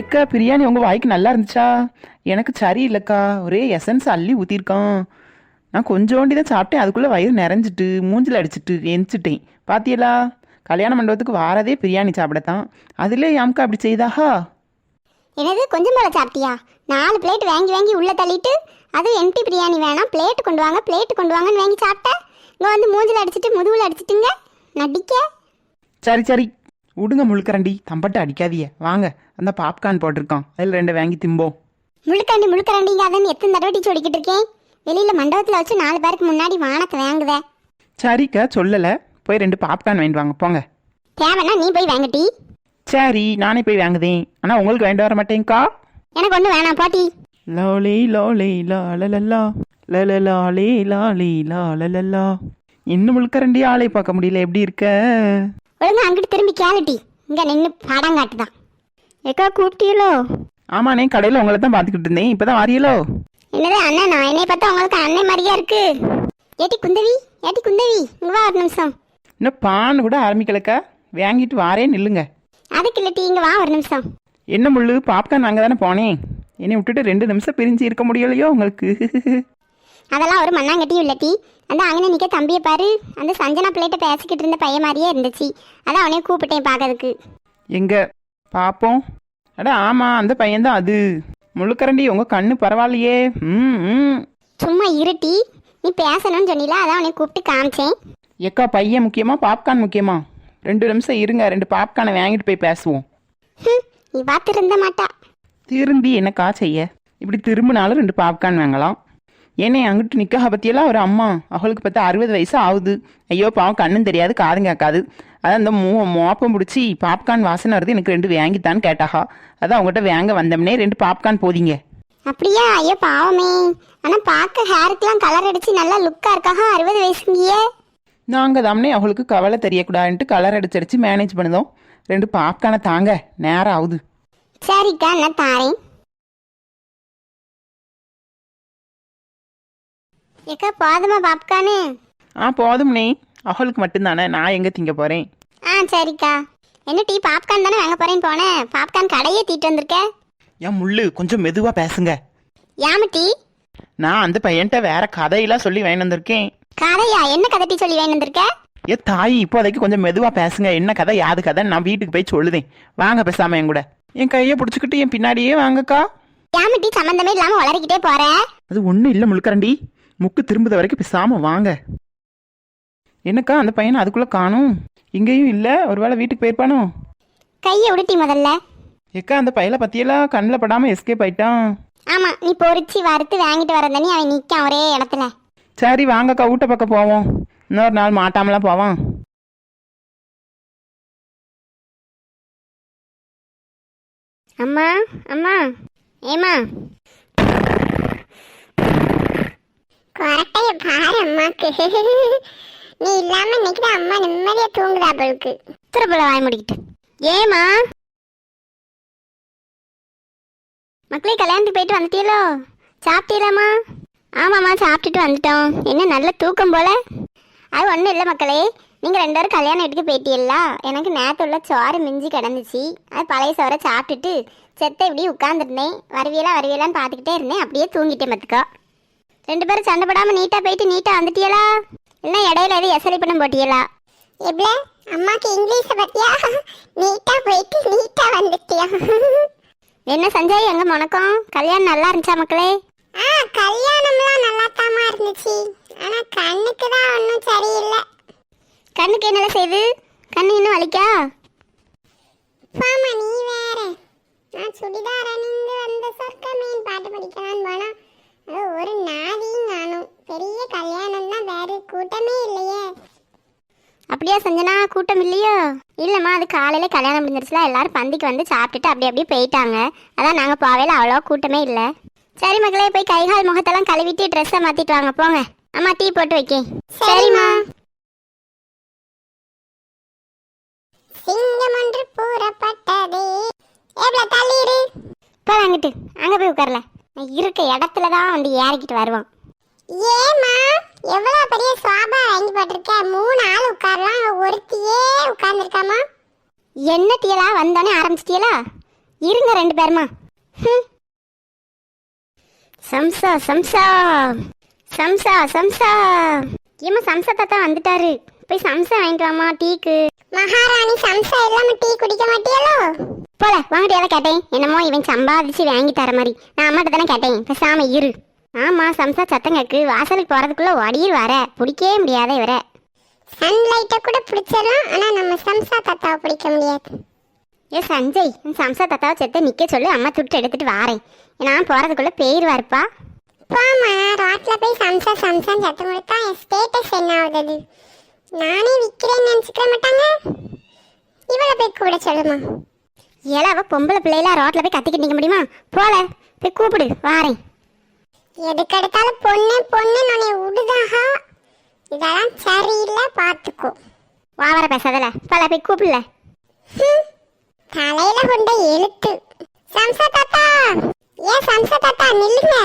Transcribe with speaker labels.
Speaker 1: எக்கா பிரியாணி உங்கள் வாய்க்கு நல்லா இருந்துச்சா? எனக்கு சரியில்லைக்கா, ஒரே எசன்ஸ் அள்ளி ஊற்றிருக்கான். நான் கொஞ்சோண்டி தான் சாப்பிட்டேன், அதுக்குள்ளே வயிறு நிறைஞ்சிட்டு மூஞ்சில் அடிச்சிட்டு எந்திச்சிட்டேன். பாத்தியலா, கல்யாண மண்டபத்துக்கு வாரதே பிரியாணி சாப்பிடத்தான், அதிலே யாம்க்கா அப்படி செய்தாஹா?
Speaker 2: என்னது கொஞ்சம் போல சாப்பிட்டியா? 4 பிளேட் வாங்கி வாங்கி உள்ள தள்ளிட்டு அது எம்டி பிரியாணி வேணாம், பிளேட் கொண்டு வாங்க பிளேட் கொண்டு வாங்கன்னு வாங்கி சாப்பிட்டேன். இங்கே வந்து மூஞ்சில் அடிச்சிட்டு முதுகில் அடிச்சிட்டுங்க நடிக்க.
Speaker 1: சரி சரி விடுங்க முழுக்கரண்டி, தம்பட்டு அடிக்காதிய. வாங்க, அந்த பாப்கார்ன் போட்டிருக்கான், அதில் 2 வாங்கி திம்போம்.
Speaker 2: முழுக்கரண்டிங்க அதன்னு எத்தனை தடவை டீச்சு ஓடிக்கிட்டு இருக்கேன். வெளியில் மண்டபத்தில் வச்சு 4 பேருக்கு முன்னாடி வானத்தை வாங்குத.
Speaker 1: சரிக்கா, சொல்லலை. போய் 2 பாப்கார்ன் வாங்கிட்டு வாங்க போங்க.
Speaker 2: தேவைன்னா நீ போய் வாங்கட்டி.
Speaker 1: சரி, நானே போய் வாங்குதேன். ஆனால் உங்களுக்கு வாங்கிட்டு வர மாட்டேங்க்கா.
Speaker 2: எனக்கு ஒன்றும் வேணாம் பாட்டி.
Speaker 1: லாலே லாலே லாலலா லலலாலே லாலே லாலலா. இன்னும் முழுக்கரண்டி ஆளை பார்க்க முடியல, எப்படி இருக்க?
Speaker 2: ஒழுங்கா அங்கிட்டு திரும்பி கேளுட்டி, இங்கே நின்று படம் காட்டுதான். எக்கா கூப்பிட்டீங்களோ?
Speaker 1: ஆமாண்ணே, கடையில் உங்களை தான் பார்த்துக்கிட்டு இருந்தேன், இப்போ தான் வாரியலோ?
Speaker 2: என்னது அண்ணன்? நான் என்னை பார்த்தா உங்களுக்கு அண்ணன் மாதிரியா இருக்கு. ஏட்டி குந்தவி இங்கே வா ஒரு நிமிஷம்.
Speaker 1: இன்னும் பான் கூட ஆரம்பிக்கலக்கா, வாங்கிட்டு வாரே நில்லுங்க.
Speaker 2: அதுக்கு இல்லட்டி இங்கே வா ஒரு நிமிஷம்.
Speaker 1: என்ன முள்ளு, பாப்கார்ன் வாங்க தானே போனேன், என்னை விட்டுட்டு 2 நிமிஷம் பிரிஞ்சு இருக்க முடியலையோ உங்களுக்கு?
Speaker 2: அதெல்லாம் ஒரு மண்ணாங்கட்டியும் இல்லட்டி. அந்த அங்கே நிற்க தம்பியை பாரு, அந்த சஞ்சனா பிள்ளைகிட்ட பேசிக்கிட்டு இருந்த பையன் மாதிரியே இருந்துச்சு. அதான் அவனையும் கூப்பிட்டேன் பார்க்கறதுக்கு.
Speaker 1: எங்க பார்ப்போம். அட ஆமாம், அந்த பையன்தான் அது. முழுக்கரண்டி உங்கள் கண்ணு பரவாயில்லையே.
Speaker 2: சும்மா இருட்டி, நீ பேசணும்னு சொன்னீல, அதான் அவனை கூப்பிட்டு காமிச்சேன்.
Speaker 1: எக்கா, பையன் முக்கியமா பாப்கார்ன் முக்கியமா? 2 நிமிஷம் இருங்க, 2 பாப்கார்னை வாங்கிட்டு போய் பேசுவோம்.
Speaker 2: நீ பார்த்து இருந்த மாட்டா.
Speaker 1: திரும்பி என்னக்கா செய்ய, இப்படி திரும்பினாலும் 2 பாப்கார்ன் வாங்கலாம். ஏன்னே அங்கிட்டு நிற்க பற்றியெல்லாம் ஒரு அம்மா, அவளுக்கு பார்த்தா 60 வயசு ஆகுது. ஐயோ பாவம், கண்ணும் தெரியாது காதும் கேட்காது. அதான் அந்த மோப்பம் பிடிச்சி பாப்கார்ன் வாசனை வருது, எனக்கு 2 வாங்கித்தான்னு கேட்டாகா. அதான் அவங்ககிட்ட வாங்க வந்தோம்னே 2 பாப்கார்ன் போதிங்க.
Speaker 2: அப்படியா? ஐயோ பாவமே. ஆனால் பார்க்க ஹேருக்கெலாம் கலர் அடிச்சு நல்லா லுக்காக இருக்காக. 60 வயசுங்கியே.
Speaker 1: நாங்கள் தாம்னே அவளுக்கு கவலை தெரியக்கூடாதுன்ட்டு கலர் அடிச்சடிச்சு மேனேஜ் பண்ணுதோம். 2 பாப்கார்னை தாங்க, நேரம் ஆகுது.
Speaker 2: சரிக்கா, நான் தாரேன். ஏக்கா போதுமா பாப்கார்னு?
Speaker 1: போதும்னே, அவளுக்கு மட்டும்தானே, நான் எங்கே திங்க போகிறேன்.
Speaker 2: சரிக்கா. என்ன டீ பாப்கார்ன் தானே வாங்க போறேன்னு போனேன், பாப்கார்ன் கடையே தீட்டு வந்திருக்க.
Speaker 1: ஏன் முள்ளு, கொஞ்சம் மெதுவாக பேசுங்க.
Speaker 2: யாம டீ?
Speaker 1: நான் அந்த பையன்கிட்ட வேற கதையெல்லாம் சொல்லி வாங்கி வந்திருக்கேன்.
Speaker 2: கதையா? என்ன கதை டீ சொல்லி வாங்கி வந்திருக்க?
Speaker 1: தாய், இப்போதைக்கு கொஞ்சம் மெதுவாக பேசுங்க. என்ன கதை யாது கதை நான் வீட்டுக்கு போய் சொல்லுதேன். வாங்க பேசாம என் கூட. என் கையை பிடிச்சிக்கிட்டு என் பின்னாடியே வாங்கக்கா.
Speaker 2: யாம டீ சம்பந்தமே இல்லாம வளரிக்கிட்டே போற?
Speaker 1: அது ஒன்றும் இல்லை முழுக்கரண்டி, முக்கு திரும்புத வரைக்கும் பேசாம வாங்க. என்னக்கா, அந்த பையனை அதுக்குள்ளே காணும், இங்கேயும் இல்லை. ஒருவேளை வீட்டுக்கு போயிருப்பானோ?
Speaker 2: கையை விடுட்டி முதல்ல.
Speaker 1: ஏக்கா, அந்த பையலை பற்றியெல்லாம் கண்ணில் படாமல் எஸ்கேப் ஆயிட்டான்.
Speaker 2: ஆமா, நீ பொறிச்சு வறுத்து வாங்கிட்டு வரதனி அவன் நிற்கான் ஒரே இடத்துல.
Speaker 1: சரி வாங்கக்கா, வீட்டை பக்கம் போவோம். இன்னொரு நாள் மாட்டாமலாம் போவான்.
Speaker 2: அம்மா அம்மா ஏமா கரெக்டாக பாரு அம்மாக்கு. நீ இல்லாம இன்னைக்கு அம்மா நிம்மதியா தூங்குதா அவளுக்கு. திருப்பல வாய் முடிக்கிட்டு. ஏமா மக்களே, கல்யாணத்துக்கு போயிட்டு வந்துட்டீங்களோ? சாப்பிட்டீங்களாம்மா? ஆமாம்மா, சாப்பிட்டுட்டு வந்துட்டோம். என்ன நல்ல தூக்கம் போல? அது ஒன்றும் இல்லை மக்களே, நீங்கள் 2 பேரும் கல்யாணம் வீட்டுக்கு போயிட்டீங்களா? எனக்கு நேற்று உள்ள சோறு மிஞ்சி கிடந்துச்சு. அது பழைய சோறை சாப்பிட்டுட்டு செத்தை இப்படி உட்காந்துருந்தேன். வருவியலான்னு பார்த்துக்கிட்டே இருந்தேன். அப்படியே தூங்கிட்டேன் பார்த்துக்கோ. 2 பேரும் சண்டை போடாமல் நீட்டாக போயிட்டு நீட்டாக வந்துட்டீங்களா? இல்லை இடையில எதுவும் எசரி பண்ண போட்டியலா? எப்படி அம்மாக்கு இங்கிலீஷை பற்றியா? நீட்டாக போயிட்டு நீட்டாக வந்துட்டியா? என்ன சஞ்சய், எங்க முனக்கம்? கல்யாணம் நல்லா இருந்துச்சா மக்களே? கல்யாணம்லாம் நல்லா தாமா இருந்துச்சு. ஆனா கண்ணுக்கு தான் ஒன்றும் சரியில்லை. கண்ணுக்கு என்னல செய்து? கண்ணு இன்னும் வலிக்கா? பாமா நீ வேற. நான் சுடிதார் அணிந்து வந்த சொர்க்க மீன் பாட்டு படிக்கலான்னு போனா அது ஒரு நாதியும் காணும். பெரிய கல்யாணம் தான், வேறு கூட்டமே இல்லையே. அப்படியா சஞ்சனா, கூட்டம் இல்லையோ? இல்லைம்மா, அது காலையில கல்யாணம் முடிஞ்சிருச்சுல, எல்லாரும் பந்திக்கு வந்து சாப்பிட்டுட்டு அப்படியே போயிட்டாங்க. அதான் நாங்கள் போவையில அவ்வளோ கூட்டமே இல்லை. சரி மக்களே, போய் கை கால் முகத்தெல்லாம் கழுவிட்டு ட்ரெஸ்ஸை மாற்றிட்டு வாங்க போங்க. அம்மா டீ போட்டு வைக்கேன். சரிம்மா. சிங்கம் ஒன்று கூறப்பட்டதே. ஏப்ல தள்ளிடு. இப்போ வாங்கிட்டு அங்கே போய் உட்காரல, இருக்க இடத்துல தான் வந்து ஏறிக்கிட்டு வருவான். ஏமா எவ்வளோ பெரிய சோபா வாங்கி போட்டிருக்க? 3 ஆள் உட்காரலாம், ஒருத்தியே உட்கார்ந்துருக்காமா. என்ன டீலா வந்தோடனே ஆரம்பிச்சிட்டியலா? இருங்க 2 பேருமா. சம்சா சம்சா சம்சா சம்சா. ஏமா சம்சா தாத்தா வந்துட்டாரு, போய் சம்சா வாங்கிட்டு வாமா டீக்கு. மகாராணி சம்சா இல்லாம டீ குடிக்க மாட்டியாலோ? போல வாங்கிட்டு எதை கேட்டேன், என்னமோ இவன் சம்பாதிச்சு வாங்கி தர மாதிரி. நான் அம்மாட்ட தானே கேட்டேன், பேசாம இரு. ஆமா சம்சா சத்தம் கேக்கு, வாசலுக்கு போறதுக்குள்ள ஒடியில் வர, பிடிக்கவே முடியாத இவரை. சன்லைட்டை கூட பிடிச்சிடலாம், ஆனா நம்ம சம்சா தாத்தாவை பிடிக்க முடியாது. ஏ சஞ்சய், சம்சா தாத்தாவை செத்த நிக்க சொல்லு, அம்மா துட்டு எடுத்துட்டு வாரேன். நான் போறதுக்குள்ள போயிருவாருப்பா. போமா, ரோட்ல போய் சம்சா சம்சான்னு சத்தம் கொடுத்தா என் ஸ்டேட்டஸ் என்ன ஆகுது? நானே விற்கிறேன்னு நினச்சிக்க மாட்டாங்க. இவளை போய் கூட சொல்லுமா. ஏழாவ பொம்பளை பிள்ளைலாம் ரோட்ல போய் கத்திக்கிட்டு நிற்க முடியுமா? போல போய் கூப்பிடு, வாரேன். எதுக்கெடுத்தாலும் பொண்ணு பொண்ணு உன்னை விடுதாக, இதெல்லாம் சரியில்லை, பார்த்துக்கோ. வாவர பேசாதல, போல போய் கூப்பிடல. தலையில கொண்ட எழுத்து. சம்சா தாத்தா, ஏன் சம்சா தாத்தா நில்லுங்க.